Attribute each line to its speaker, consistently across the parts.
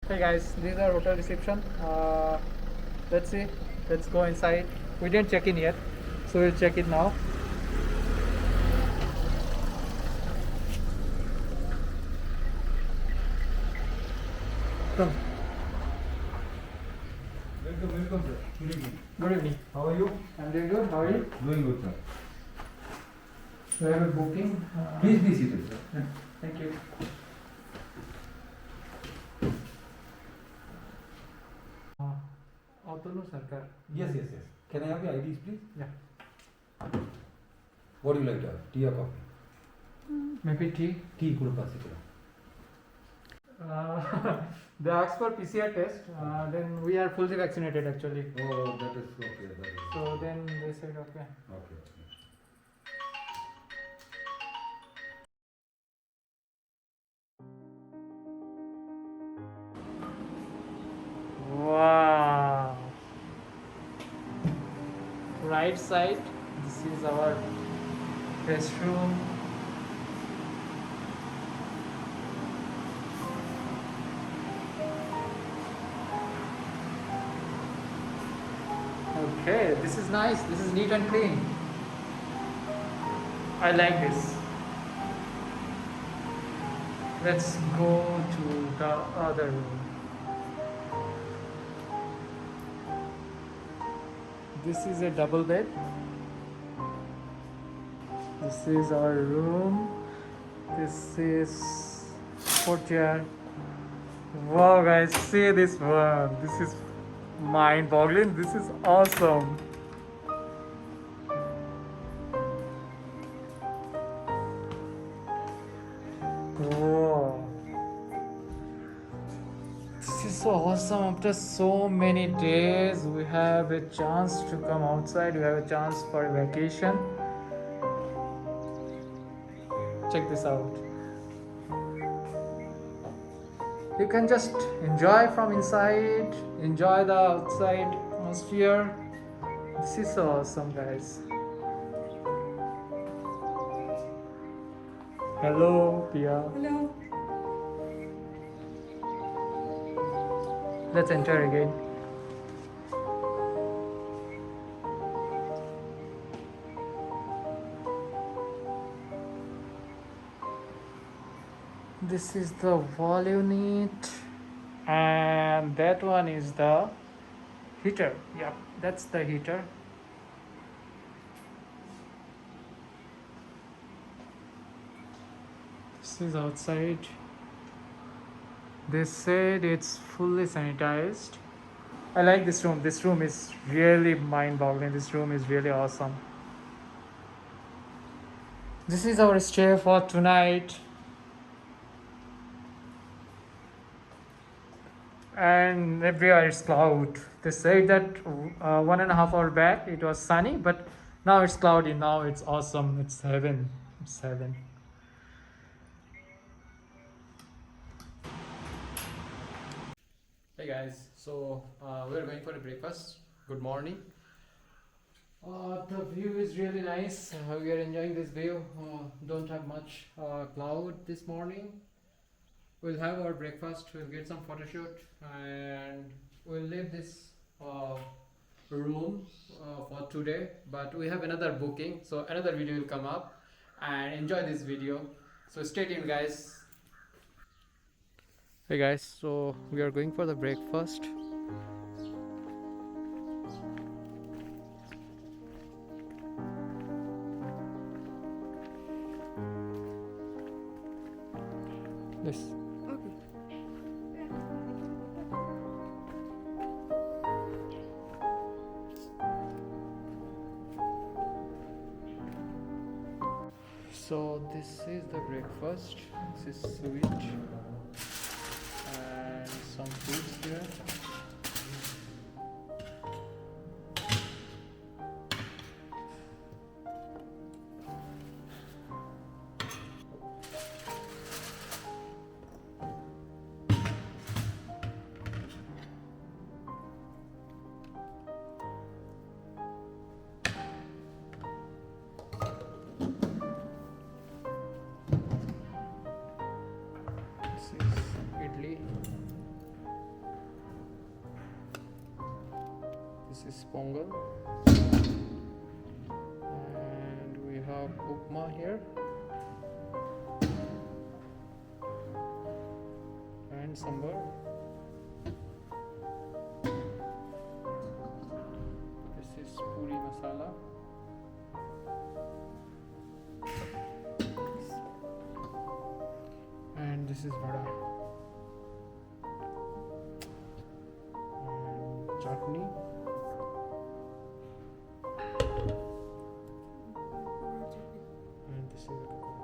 Speaker 1: Hey guys, this is our hotel reception. Let's see. Let's go inside. We didn't check in yet, so we'll check it now. Come.
Speaker 2: Welcome, sir. Good evening.
Speaker 1: Good evening.
Speaker 2: How are you?
Speaker 1: I'm doing good. How are you?
Speaker 2: Doing good, sir.
Speaker 1: So I have a booking.
Speaker 2: Please be seated, sir.
Speaker 1: Yeah, thank you. Autonomous Sarkar.
Speaker 2: Yes. Can I have your IDs, please?
Speaker 1: Yeah.
Speaker 2: What do you like to have? Tea or coffee?
Speaker 1: Maybe tea.
Speaker 2: Tea, could pass it.
Speaker 1: They asked for PCR test. Then we are fully vaccinated actually.
Speaker 2: Oh, that is okay.
Speaker 1: So then they said okay.
Speaker 2: Okay.
Speaker 1: Wow. Right side. This is our restroom. Okay, this is nice. This is neat and clean. I like this. Let's go to the other room. This is a double bed. This is our room. This is courtyard. Wow, guys, see this one. This is mind-boggling. This is awesome. Whoa. This is so awesome. After so many days, we have a chance to come outside. We have a chance for a vacation. Check this out. You can just enjoy from inside, enjoy the outside atmosphere. This is so awesome, guys. Hello, Pia.
Speaker 3: Hello.
Speaker 1: Let's enter again. This is the wall unit, and that one is the heater. Yep, that's the heater. This is outside. They said it's fully sanitized. I like this room. This room is really mind-boggling. This room is really awesome. This is our stay for tonight. And everywhere is cloud. They said that 1.5 hours back it was sunny, but now it's cloudy. Now it's awesome. It's heaven. It's heaven. Hey guys, so we're going for a breakfast. Good morning. The view is really nice. We are enjoying this view. Don't have much cloud this morning. We'll have our breakfast. We'll get some photo shoot, and we'll leave this room for today. But we have another booking, so another video will come up. And enjoy this video. So stay tuned, guys. Hey guys, so we are going for the breakfast. Yes.
Speaker 3: Okay.
Speaker 1: So this is the breakfast. This is sweet and some fruits here. This is idli. This is Pongal, and we have Upma here, and Sambar. This is Puri Masala. And this is Vada. And chutney. And this is the coconut.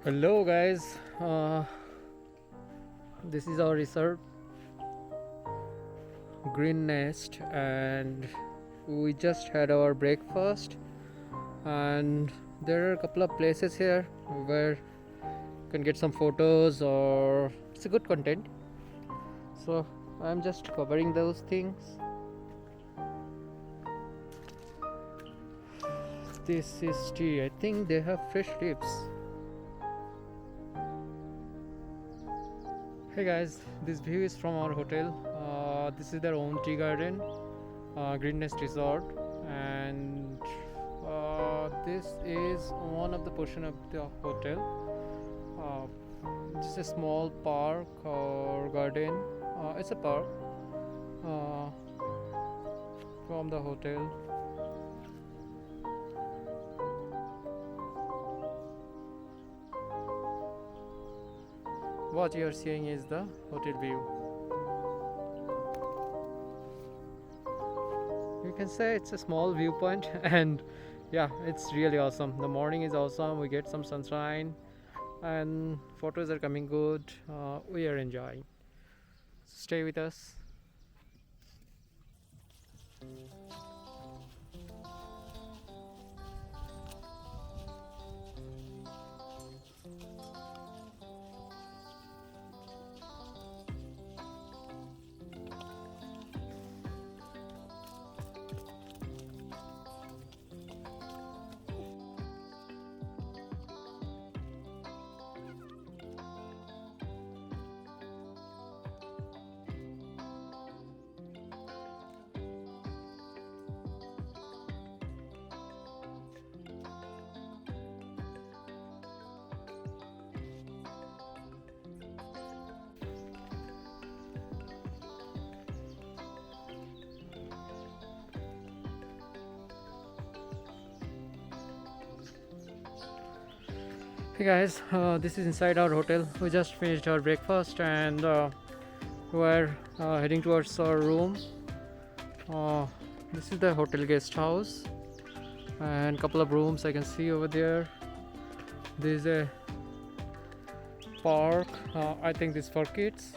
Speaker 1: Hello guys, this is our resort, Green Nest, and we just had our breakfast, and there are a couple of places here where you can get some photos, or it's a good content, so I'm just covering those things. This is tea. I think they have fresh leaves. Hey guys, this view is from our hotel. This is their own tea garden, Green Nest Resort, and this is one of the portion of the hotel. It's a small park or garden. It's a park from the hotel. What you are seeing is the hotel view. You can say it's a small viewpoint, and yeah, it's really awesome. The morning is awesome. We get some sunshine, and photos are coming good. We are enjoying. Stay with us. Hey guys, this is inside our hotel. We just finished our breakfast, and we're heading towards our room. This is the hotel guest house, and couple of rooms I can see over there. There's a park. I think this is for kids.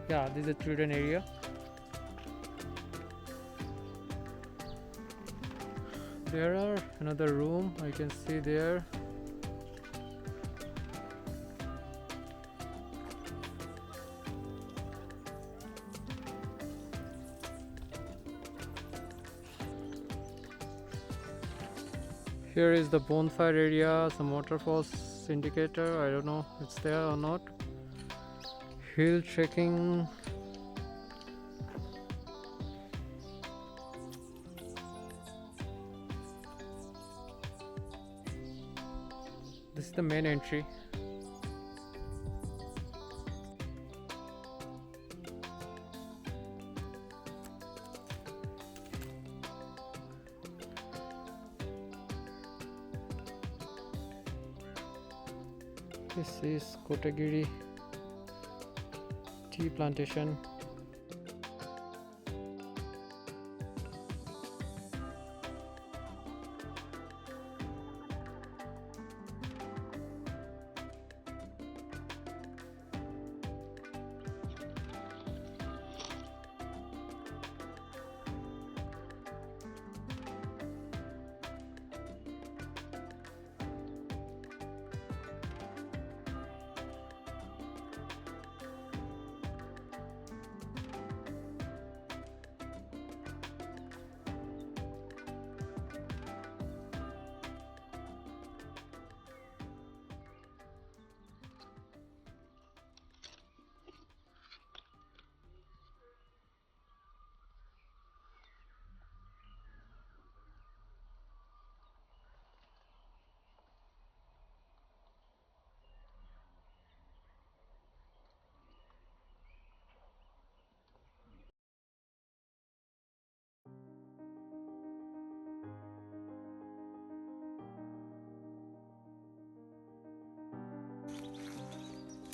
Speaker 1: Yeah, this is a children area. There are another room I can see there. Here is the bonfire area, some waterfalls indicator. I don't know if it's there or not. Hill trekking. This is the main entry. This is Kotagiri tea plantation.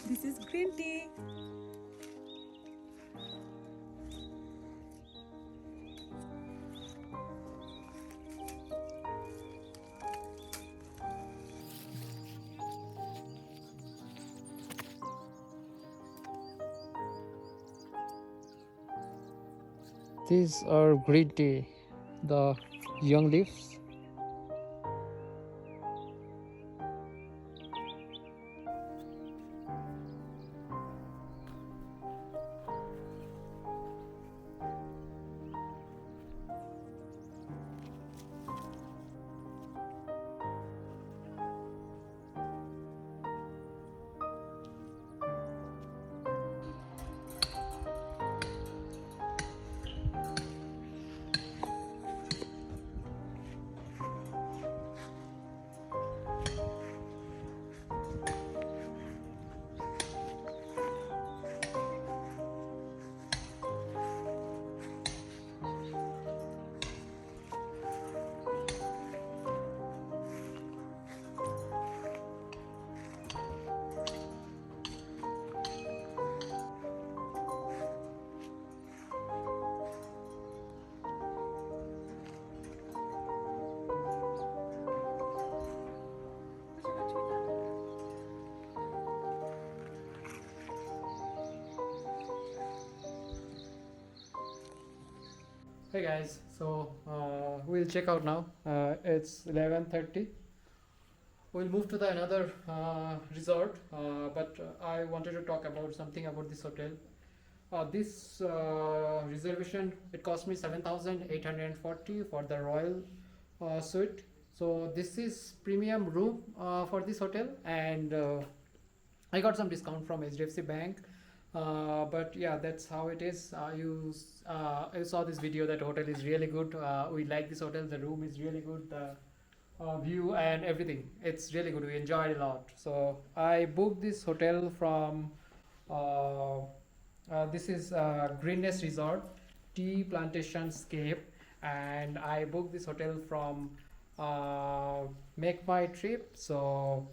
Speaker 3: This is green tea.
Speaker 1: These are green tea, the young leaves. Hey guys, so we'll check out now. It's 11:30. We'll move to the another resort, but I wanted to talk about something about this hotel. This reservation, it cost me 7,840 for the royal suite. So this is premium room for this hotel, and I got some discount from HDFC Bank. But yeah, that's how it is. You saw this video. That hotel is really good. We like this hotel. The room is really good. The view and everything. It's really good. We enjoyed it a lot. So I booked this hotel from. This is Greenness Resort, Tea Plantation Scape, and I booked this hotel from Make My Trip. So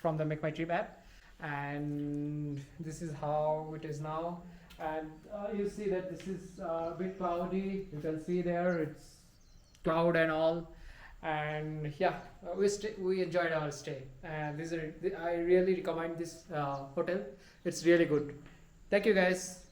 Speaker 1: from the Make My Trip app, and this is how it is now. And you see that this is a bit cloudy. You can see there it's cloud and all. And yeah, we enjoyed our stay, and I really recommend this hotel. It's really good. Thank you guys.